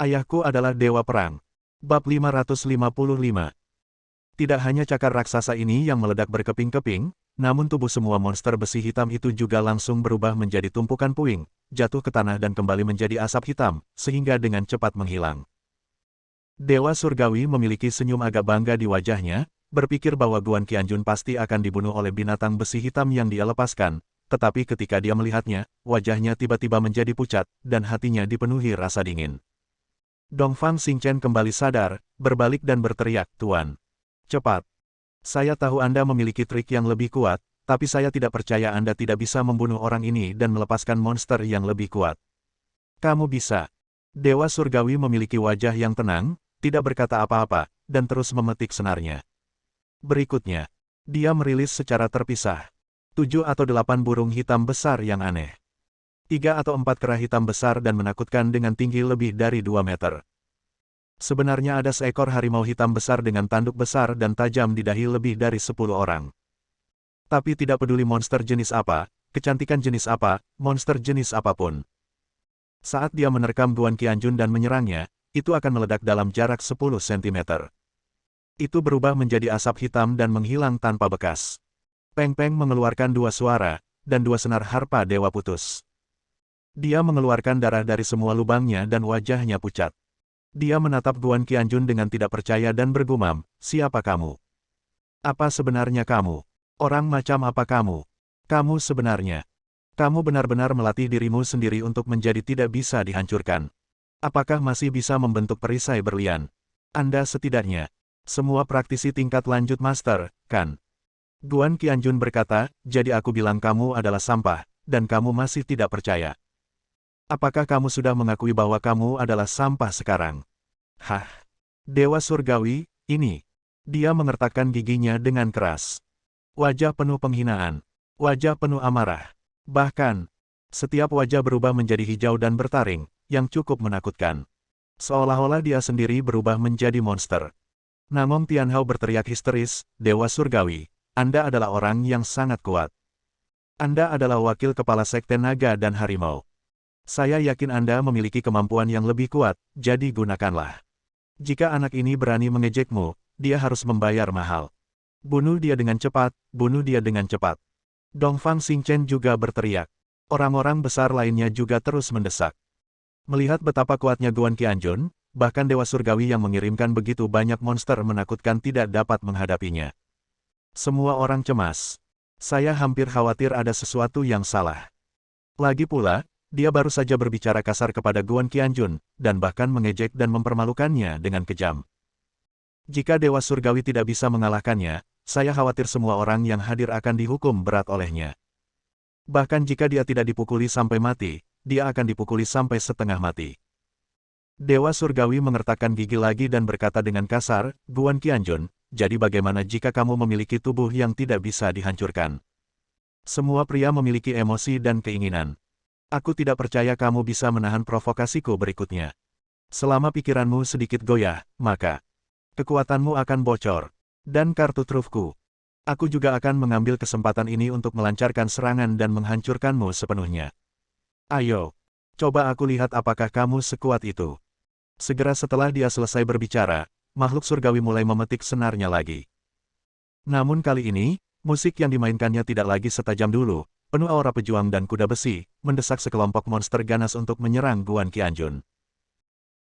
Ayahku adalah Dewa Perang. Bab 555. Tidak hanya cakar raksasa ini yang meledak berkeping-keping, namun tubuh semua monster besi hitam itu juga langsung berubah menjadi tumpukan puing, jatuh ke tanah dan kembali menjadi asap hitam, sehingga dengan cepat menghilang. Dewa Surgawi memiliki senyum agak bangga di wajahnya, berpikir bahwa Guan Qianjun pasti akan dibunuh oleh binatang besi hitam yang dia lepaskan, tetapi ketika dia melihatnya, wajahnya tiba-tiba menjadi pucat, dan hatinya dipenuhi rasa dingin. Dongfang Xingchen kembali sadar, berbalik dan berteriak, "Tuan! Cepat! Saya tahu Anda memiliki trik yang lebih kuat, tapi saya tidak percaya Anda tidak bisa membunuh orang ini dan melepaskan monster yang lebih kuat. Kamu bisa." Dewa Surgawi memiliki wajah yang tenang, tidak berkata apa-apa, dan terus memetik senarnya. Berikutnya, dia merilis secara terpisah 7 atau 8 burung hitam besar yang aneh. 3 atau 4 kera hitam besar dan menakutkan dengan tinggi lebih dari 2 meter. Sebenarnya ada seekor harimau hitam besar dengan tanduk besar dan tajam di dahi lebih dari 10 orang. Tapi tidak peduli monster jenis apa, kecantikan jenis apa, monster jenis apapun. Saat dia menerkam Guan Qianjun dan menyerangnya, itu akan meledak dalam jarak 10 cm. Itu berubah menjadi asap hitam dan menghilang tanpa bekas. Peng-peng mengeluarkan 2 suara, dan 2 senar harpa dewa putus. Dia mengeluarkan darah dari semua lubangnya dan wajahnya pucat. Dia menatap Guan Qianjun dengan tidak percaya dan bergumam, "Siapa kamu? Apa sebenarnya kamu? Orang macam apa kamu? Kamu sebenarnya? Kamu benar-benar melatih dirimu sendiri untuk menjadi tidak bisa dihancurkan. Apakah masih bisa membentuk perisai berlian? Anda setidaknya semua praktisi tingkat lanjut master, kan?" Guan Qianjun berkata, "Jadi aku bilang kamu adalah sampah, dan kamu masih tidak percaya. Apakah kamu sudah mengakui bahwa kamu adalah sampah sekarang?" Hah? Dewa Surgawi, ini. Dia mengertakkan giginya dengan keras. Wajah penuh penghinaan. Wajah penuh amarah. Bahkan, setiap wajah berubah menjadi hijau dan bertaring, yang cukup menakutkan. Seolah-olah dia sendiri berubah menjadi monster. Namong Tianhao berteriak histeris, "Dewa Surgawi, Anda adalah orang yang sangat kuat. Anda adalah wakil kepala sekte naga dan harimau. Saya yakin Anda memiliki kemampuan yang lebih kuat, jadi gunakanlah. Jika anak ini berani mengejekmu, dia harus membayar mahal. Bunuh dia dengan cepat, bunuh dia dengan cepat." Dongfang Xingchen juga berteriak. Orang-orang besar lainnya juga terus mendesak. Melihat betapa kuatnya Guan Qianjun, bahkan Dewa Surgawi yang mengirimkan begitu banyak monster menakutkan tidak dapat menghadapinya. Semua orang cemas. Saya hampir khawatir ada sesuatu yang salah. Lagi pula, dia baru saja berbicara kasar kepada Guan Qianjun, dan bahkan mengejek dan mempermalukannya dengan kejam. Jika Dewa Surgawi tidak bisa mengalahkannya, saya khawatir semua orang yang hadir akan dihukum berat olehnya. Bahkan jika dia tidak dipukuli sampai mati, dia akan dipukuli sampai setengah mati. Dewa Surgawi mengertakkan gigi lagi dan berkata dengan kasar, "Guan Qianjun, jadi bagaimana jika kamu memiliki tubuh yang tidak bisa dihancurkan? Semua pria memiliki emosi dan keinginan. Aku tidak percaya kamu bisa menahan provokasiku berikutnya. Selama pikiranmu sedikit goyah, maka kekuatanmu akan bocor. Dan kartu trufku. Aku juga akan mengambil kesempatan ini untuk melancarkan serangan dan menghancurkanmu sepenuhnya. Ayo, coba aku lihat apakah kamu sekuat itu." Segera setelah dia selesai berbicara, makhluk surgawi mulai memetik senarnya lagi. Namun kali ini, musik yang dimainkannya tidak lagi setajam dulu, penuh aura pejuang dan kuda besi, mendesak sekelompok monster ganas untuk menyerang Guan Qianjun.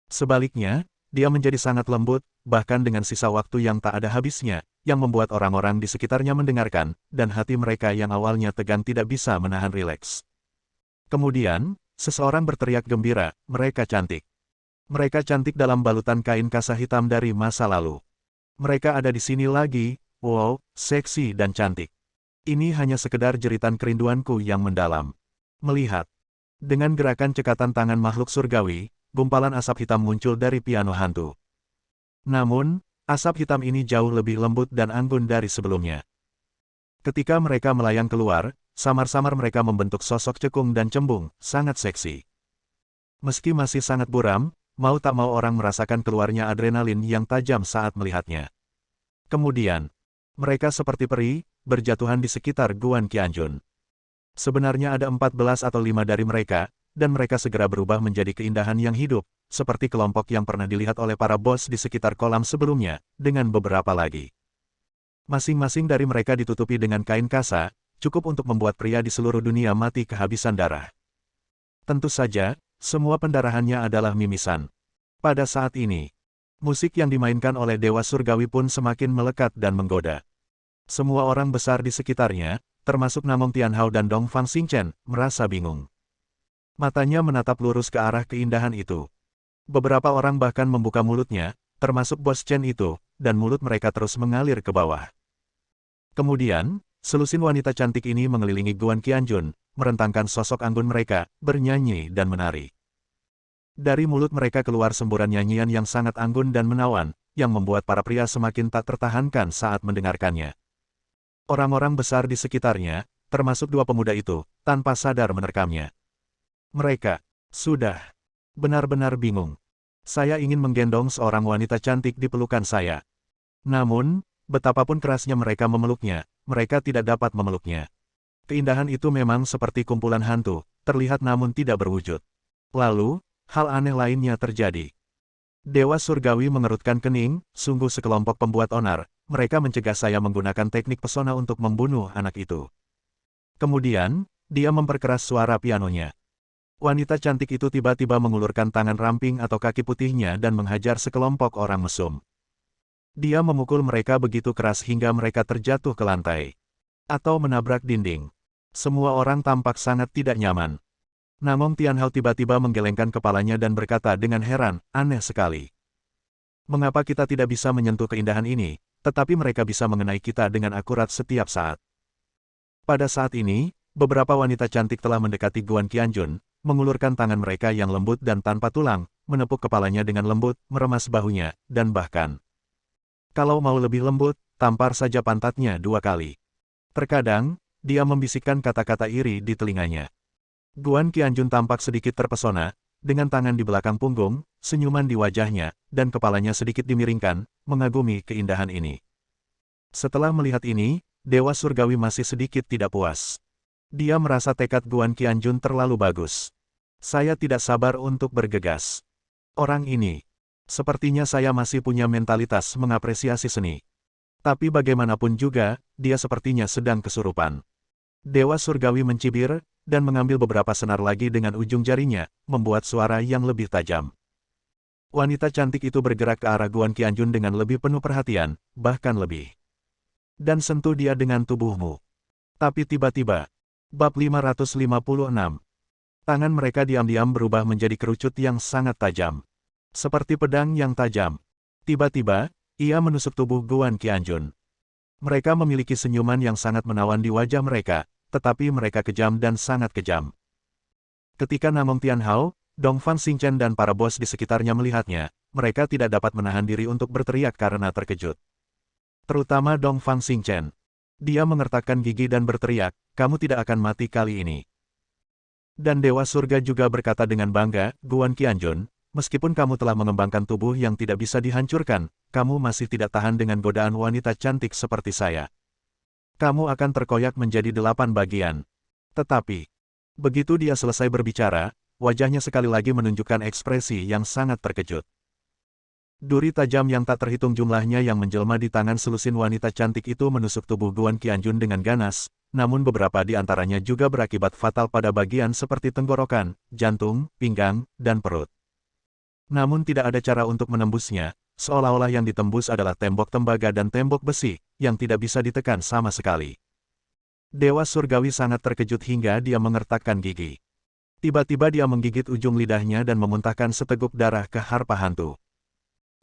Sebaliknya, dia menjadi sangat lembut, bahkan dengan sisa waktu yang tak ada habisnya, yang membuat orang-orang di sekitarnya mendengarkan, dan hati mereka yang awalnya tegang tidak bisa menahan rileks. Kemudian, seseorang berteriak gembira, "Mereka cantik. Mereka cantik dalam balutan kain kasa hitam dari masa lalu. Mereka ada di sini lagi, wow, seksi dan cantik. Ini hanya sekedar jeritan kerinduanku yang mendalam." Melihat. Dengan gerakan cekatan tangan makhluk surgawi, gumpalan asap hitam muncul dari piano hantu. Namun, asap hitam ini jauh lebih lembut dan anggun dari sebelumnya. Ketika mereka melayang keluar, samar-samar mereka membentuk sosok cekung dan cembung, sangat seksi. Meski masih sangat buram, mau tak mau orang merasakan keluarnya adrenalin yang tajam saat melihatnya. Kemudian, mereka seperti peri, berjatuhan di sekitar Guan Qianjun. Sebenarnya ada 14 atau 5 dari mereka, dan mereka segera berubah menjadi keindahan yang hidup, seperti kelompok yang pernah dilihat oleh para bos di sekitar kolam sebelumnya, dengan beberapa lagi. Masing-masing dari mereka ditutupi dengan kain kasa, cukup untuk membuat pria di seluruh dunia mati kehabisan darah. Tentu saja, semua pendarahannya adalah mimisan. Pada saat ini, musik yang dimainkan oleh Dewa Surgawi pun semakin melekat dan menggoda. Semua orang besar di sekitarnya, termasuk Namong Tianhao dan Dong Fang Xingchen, merasa bingung. Matanya menatap lurus ke arah keindahan itu. Beberapa orang bahkan membuka mulutnya, termasuk bos Chen itu, dan mulut mereka terus mengalir ke bawah. Kemudian, selusin wanita cantik ini mengelilingi Guan Qianjun, merentangkan sosok anggun mereka, bernyanyi dan menari. Dari mulut mereka keluar semburan nyanyian yang sangat anggun dan menawan, yang membuat para pria semakin tak tertahankan saat mendengarkannya. Orang-orang besar di sekitarnya, termasuk dua pemuda itu, tanpa sadar menerkamnya. Mereka sudah benar-benar bingung. Saya ingin menggendong seorang wanita cantik di pelukan saya. Namun, betapapun kerasnya mereka memeluknya, mereka tidak dapat memeluknya. Keindahan itu memang seperti kumpulan hantu, terlihat namun tidak berwujud. Lalu, hal aneh lainnya terjadi. Dewa Surgawi mengerutkan kening, sungguh sekelompok pembuat onar, mereka mencegah saya menggunakan teknik pesona untuk membunuh anak itu. Kemudian, dia memperkeras suara pianonya. Wanita cantik itu tiba-tiba mengulurkan tangan ramping atau kaki putihnya dan menghajar sekelompok orang mesum. Dia memukul mereka begitu keras hingga mereka terjatuh ke lantai. Atau menabrak dinding. Semua orang tampak sangat tidak nyaman. Namong Tianhao tiba-tiba menggelengkan kepalanya dan berkata dengan heran, aneh sekali. Mengapa kita tidak bisa menyentuh keindahan ini, tetapi mereka bisa mengenai kita dengan akurat setiap saat? Pada saat ini, beberapa wanita cantik telah mendekati Guan Qianjun, mengulurkan tangan mereka yang lembut dan tanpa tulang, menepuk kepalanya dengan lembut, meremas bahunya, dan bahkan, kalau mau lebih lembut, tampar saja pantatnya 2 kali. Terkadang, dia membisikkan kata-kata iri di telinganya. Guan Qianjun tampak sedikit terpesona, dengan tangan di belakang punggung, senyuman di wajahnya, dan kepalanya sedikit dimiringkan, mengagumi keindahan ini. Setelah melihat ini, Dewa Surgawi masih sedikit tidak puas. Dia merasa tekad Guan Qianjun terlalu bagus. Saya tidak sabar untuk bergegas. Orang ini, sepertinya saya masih punya mentalitas mengapresiasi seni. Tapi bagaimanapun juga, dia sepertinya sedang kesurupan. Dewa Surgawi mencibir, dan mengambil beberapa senar lagi dengan ujung jarinya, membuat suara yang lebih tajam. Wanita cantik itu bergerak ke arah Guan Qianjun dengan lebih penuh perhatian, bahkan lebih. Dan sentuh dia dengan tubuhmu. Tapi tiba-tiba, bab 556. Tangan mereka diam-diam berubah menjadi kerucut yang sangat tajam. Seperti pedang yang tajam. Tiba-tiba, ia menusuk tubuh Guan Qianjun. Mereka memiliki senyuman yang sangat menawan di wajah mereka, tetapi mereka kejam dan sangat kejam. Ketika Namong Tianhao, Dong Fang Xingchen dan para bos di sekitarnya melihatnya, mereka tidak dapat menahan diri untuk berteriak karena terkejut. Terutama Dong Fang Xingchen. Dia mengertakkan gigi dan berteriak, kamu tidak akan mati kali ini. Dan Dewa Surga juga berkata dengan bangga, Guan Qianjun, meskipun kamu telah mengembangkan tubuh yang tidak bisa dihancurkan, kamu masih tidak tahan dengan godaan wanita cantik seperti saya. Kamu akan terkoyak menjadi 8 bagian. Tetapi, begitu dia selesai berbicara, wajahnya sekali lagi menunjukkan ekspresi yang sangat terkejut. Duri tajam yang tak terhitung jumlahnya yang menjelma di tangan selusin wanita cantik itu menusuk tubuh Guan Qianjun dengan ganas, namun beberapa di antaranya juga berakibat fatal pada bagian seperti tenggorokan, jantung, pinggang, dan perut. Namun tidak ada cara untuk menembusnya, seolah-olah yang ditembus adalah tembok tembaga dan tembok besi, yang tidak bisa ditekan sama sekali. Dewa Surgawi sangat terkejut hingga dia mengertakkan gigi. Tiba-tiba dia menggigit ujung lidahnya dan memuntahkan seteguk darah ke harpa hantu.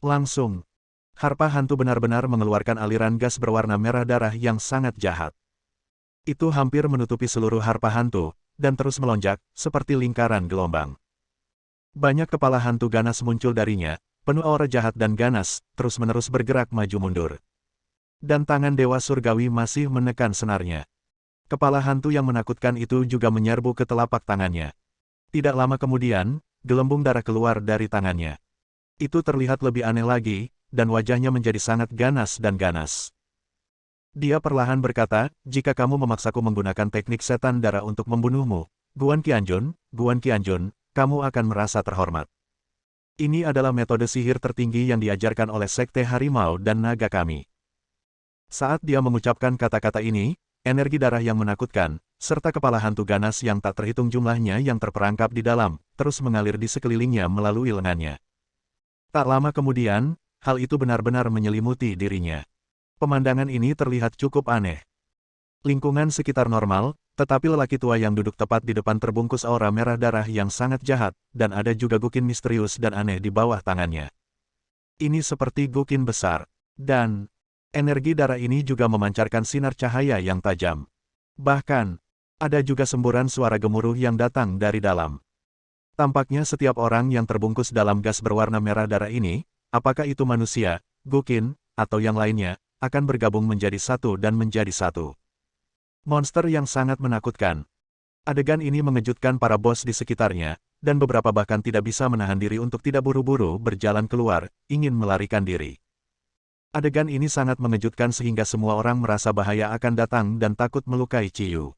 Langsung, harpa hantu benar-benar mengeluarkan aliran gas berwarna merah darah yang sangat jahat. Itu hampir menutupi seluruh harpa hantu, dan terus melonjak, seperti lingkaran gelombang. Banyak kepala hantu ganas muncul darinya, penuh aura jahat dan ganas, terus-menerus bergerak maju mundur. Dan tangan Dewa Surgawi masih menekan senarnya. Kepala hantu yang menakutkan itu juga menyerbu ke telapak tangannya. Tidak lama kemudian, gelembung darah keluar dari tangannya. Itu terlihat lebih aneh lagi, dan wajahnya menjadi sangat ganas dan ganas. Dia perlahan berkata, jika kamu memaksaku menggunakan teknik setan darah untuk membunuhmu, Guan Qianjun, kamu akan merasa terhormat. Ini adalah metode sihir tertinggi yang diajarkan oleh Sekte Harimau dan Naga kami. Saat dia mengucapkan kata-kata ini, energi darah yang menakutkan, serta kepala hantu ganas yang tak terhitung jumlahnya yang terperangkap di dalam, terus mengalir di sekelilingnya melalui lengannya. Tak lama kemudian, hal itu benar-benar menyelimuti dirinya. Pemandangan ini terlihat cukup aneh. Lingkungan sekitar normal, tetapi lelaki tua yang duduk tepat di depan terbungkus aura merah darah yang sangat jahat, dan ada juga gukin misterius dan aneh di bawah tangannya. Ini seperti gukin besar, dan energi darah ini juga memancarkan sinar cahaya yang tajam. Bahkan, ada juga semburan suara gemuruh yang datang dari dalam. Tampaknya setiap orang yang terbungkus dalam gas berwarna merah darah ini, apakah itu manusia, gukin, atau yang lainnya, akan bergabung menjadi satu dan menjadi satu. Monster yang sangat menakutkan. Adegan ini mengejutkan para bos di sekitarnya, dan beberapa bahkan tidak bisa menahan diri untuk tidak buru-buru berjalan keluar, ingin melarikan diri. Adegan ini sangat mengejutkan sehingga semua orang merasa bahaya akan datang dan takut melukai Ciyu.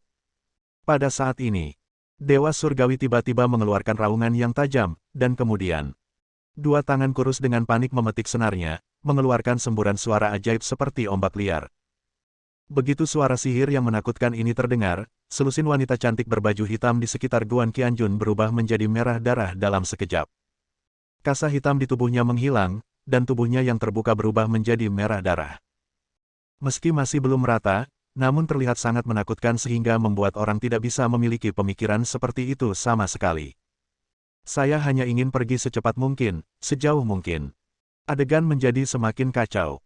Pada saat ini, Dewa Surgawi tiba-tiba mengeluarkan raungan yang tajam, dan kemudian, dua tangan kurus dengan panik memetik senarnya, mengeluarkan semburan suara ajaib seperti ombak liar. Begitu suara sihir yang menakutkan ini terdengar, selusin wanita cantik berbaju hitam di sekitar Guan Qianjun berubah menjadi merah darah dalam sekejap. Kasa hitam di tubuhnya menghilang, dan tubuhnya yang terbuka berubah menjadi merah darah. Meski masih belum merata, namun terlihat sangat menakutkan sehingga membuat orang tidak bisa memiliki pemikiran seperti itu sama sekali. Saya hanya ingin pergi secepat mungkin, sejauh mungkin. Adegan menjadi semakin kacau.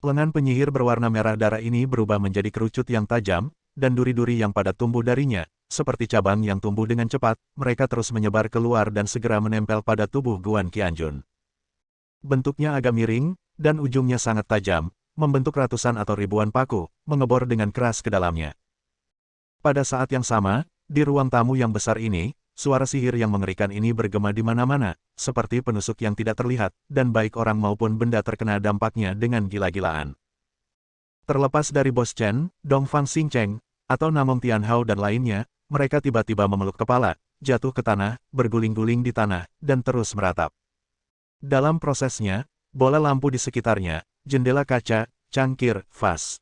Lengan penyihir berwarna merah darah ini berubah menjadi kerucut yang tajam, dan duri-duri yang padat tumbuh darinya, seperti cabang yang tumbuh dengan cepat, mereka terus menyebar keluar dan segera menempel pada tubuh Guan Qianjun. Bentuknya agak miring, dan ujungnya sangat tajam, membentuk ratusan atau ribuan paku, mengebor dengan keras ke dalamnya. Pada saat yang sama, di ruang tamu yang besar ini, suara sihir yang mengerikan ini bergema di mana-mana, seperti penusuk yang tidak terlihat, dan baik orang maupun benda terkena dampaknya dengan gila-gilaan. Terlepas dari Bos Chen, Dongfang Xingcheng, atau Namong Tianhao dan lainnya, mereka tiba-tiba memeluk kepala, jatuh ke tanah, berguling-guling di tanah, dan terus meratap. Dalam prosesnya, bola lampu di sekitarnya, jendela kaca, cangkir, vas.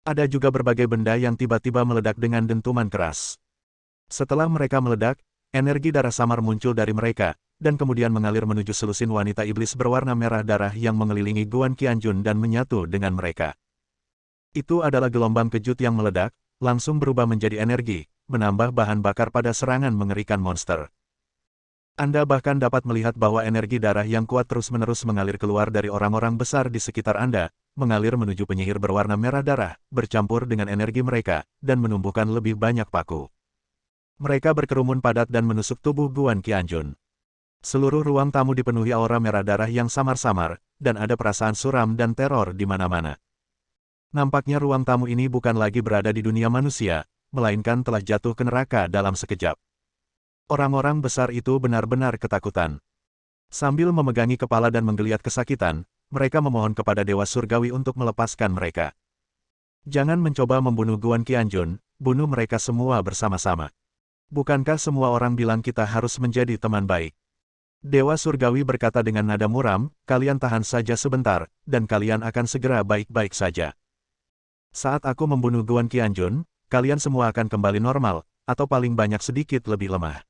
Ada juga berbagai benda yang tiba-tiba meledak dengan dentuman keras. Setelah mereka meledak, energi darah samar muncul dari mereka, dan kemudian mengalir menuju selusin wanita iblis berwarna merah darah yang mengelilingi Guan Qianjun dan menyatu dengan mereka. Itu adalah gelombang kejut yang meledak, langsung berubah menjadi energi, menambah bahan bakar pada serangan mengerikan monster. Anda bahkan dapat melihat bahwa energi darah yang kuat terus-menerus mengalir keluar dari orang-orang besar di sekitar Anda, mengalir menuju penyihir berwarna merah darah, bercampur dengan energi mereka, dan menumbuhkan lebih banyak paku. Mereka berkerumun padat dan menusuk tubuh Guan Qianjun. Seluruh ruang tamu dipenuhi aura merah darah yang samar-samar, dan ada perasaan suram dan teror di mana-mana. Nampaknya ruang tamu ini bukan lagi berada di dunia manusia, melainkan telah jatuh ke neraka dalam sekejap. Orang-orang besar itu benar-benar ketakutan. Sambil memegangi kepala dan menggeliat kesakitan, mereka memohon kepada Dewa Surgawi untuk melepaskan mereka. Jangan mencoba membunuh Guan Qianjun, bunuh mereka semua bersama-sama. Bukankah semua orang bilang kita harus menjadi teman baik? Dewa Surgawi berkata dengan nada muram, kalian tahan saja sebentar, dan kalian akan segera baik-baik saja. Saat aku membunuh Guan Qianjun, kalian semua akan kembali normal, atau paling banyak sedikit lebih lemah.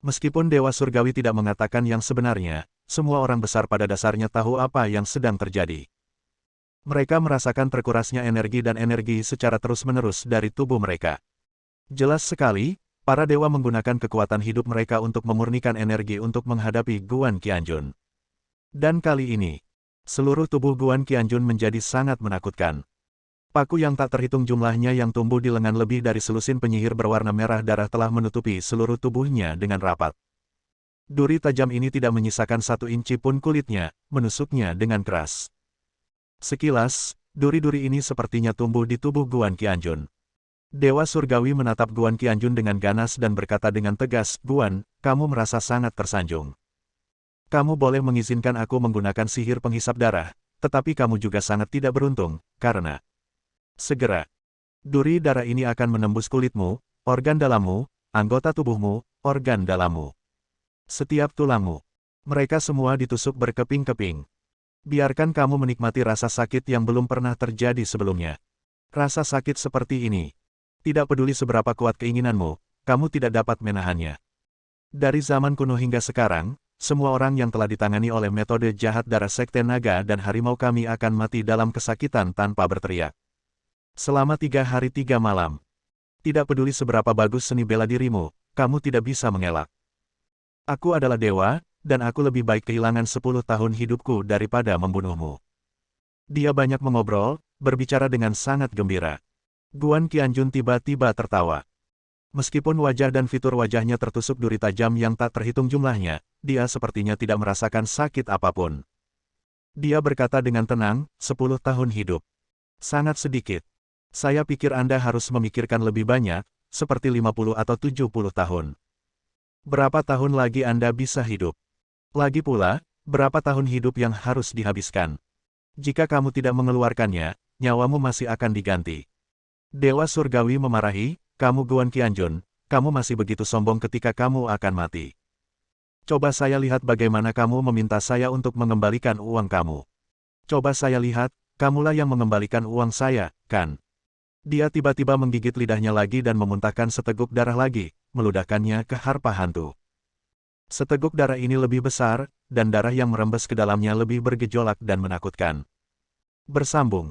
Meskipun Dewa Surgawi tidak mengatakan yang sebenarnya, semua orang besar pada dasarnya tahu apa yang sedang terjadi. Mereka merasakan terkurasnya energi dan energi secara terus-menerus dari tubuh mereka. Jelas sekali, para dewa menggunakan kekuatan hidup mereka untuk memurnikan energi untuk menghadapi Guan Qianjun. Dan kali ini, seluruh tubuh Guan Qianjun menjadi sangat menakutkan. Paku yang tak terhitung jumlahnya yang tumbuh di lengan lebih dari selusin penyihir berwarna merah darah telah menutupi seluruh tubuhnya dengan rapat. Duri tajam ini tidak menyisakan 1 inci pun kulitnya, menusuknya dengan keras. Sekilas, duri-duri ini sepertinya tumbuh di tubuh Guan Qianjun. Dewa Surgawi menatap Guan Qianjun dengan ganas dan berkata dengan tegas, Guan, kamu merasa sangat tersanjung. Kamu boleh mengizinkan aku menggunakan sihir penghisap darah, tetapi kamu juga sangat tidak beruntung, karena segera, duri darah ini akan menembus kulitmu, organ dalammu, anggota tubuhmu, organ dalammu, setiap tulangmu. Mereka semua ditusuk berkeping-keping. Biarkan kamu menikmati rasa sakit yang belum pernah terjadi sebelumnya. Rasa sakit seperti ini. Tidak peduli seberapa kuat keinginanmu, kamu tidak dapat menahannya. Dari zaman kuno hingga sekarang, semua orang yang telah ditangani oleh metode jahat darah Sekte Naga dan Harimau kami akan mati dalam kesakitan tanpa berteriak. Selama 3 hari 3 malam. Tidak peduli seberapa bagus seni bela dirimu, kamu tidak bisa mengelak. Aku adalah dewa, dan aku lebih baik kehilangan 10 tahun hidupku daripada membunuhmu. Dia banyak mengobrol, berbicara dengan sangat gembira. Guan Qianjun tiba-tiba tertawa. Meskipun wajah dan fitur wajahnya tertusuk duri tajam yang tak terhitung jumlahnya, dia sepertinya tidak merasakan sakit apapun. Dia berkata dengan tenang, 10 tahun hidup. Sangat sedikit. Saya pikir Anda harus memikirkan lebih banyak, seperti 50 atau 70 tahun. Berapa tahun lagi Anda bisa hidup? Lagi pula, berapa tahun hidup yang harus dihabiskan? Jika kamu tidak mengeluarkannya, nyawamu masih akan diganti. Dewa Surgawi memarahi, kamu Guan Qianjun, kamu masih begitu sombong ketika kamu akan mati. Coba saya lihat bagaimana kamu meminta saya untuk mengembalikan uang kamu. Coba saya lihat, kamulah yang mengembalikan uang saya, kan? Dia tiba-tiba menggigit lidahnya lagi dan memuntahkan seteguk darah lagi, meludahkannya ke harpa hantu. Seteguk darah ini lebih besar, dan darah yang merembes ke dalamnya lebih bergejolak dan menakutkan. Bersambung.